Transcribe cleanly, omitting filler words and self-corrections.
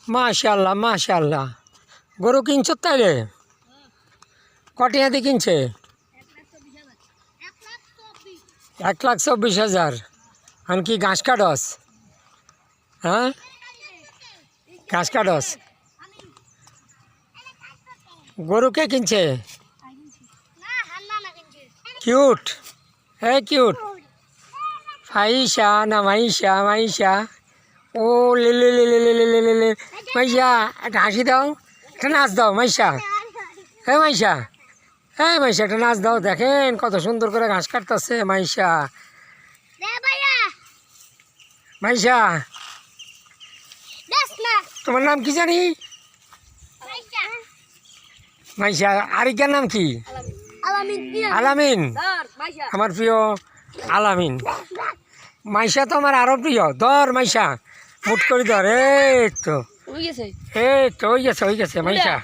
মাশাআল্লাহ মাশাআল্লাহ। গরু কিনছো তাইলে? কটিয়া দিয়ে কিনছে? 1,24,000। আর কি ঘাস কাটস? হ্যাঁ, ঘাস কাটস। গরু কে কিনছে? কিউট, হ্যাঁ কিউট। ফাইসা না মাইশা? মাইশা, ও লে লে লে লে লে লে লে লে। মাইশা একটা হাসি দাও, একটা নাচ দাও মাইশা। হ্যাঁ মাইশা, হ্যাঁ মাইশা একটা নাচ দাও। দেখেন কত সুন্দর করে ঘাস কাটতেছে মাইশা। মাইশা, তোমার নাম কি জানি? মাইশা, আরিকার নাম কি? আলামিন। আমার প্রিয় আলামিন। মাইশা তো আমার আরো প্রিয়। ধর মাইশা, মুট করে ধর। এই তো, এই তো হয়ে গেছে মাইশা।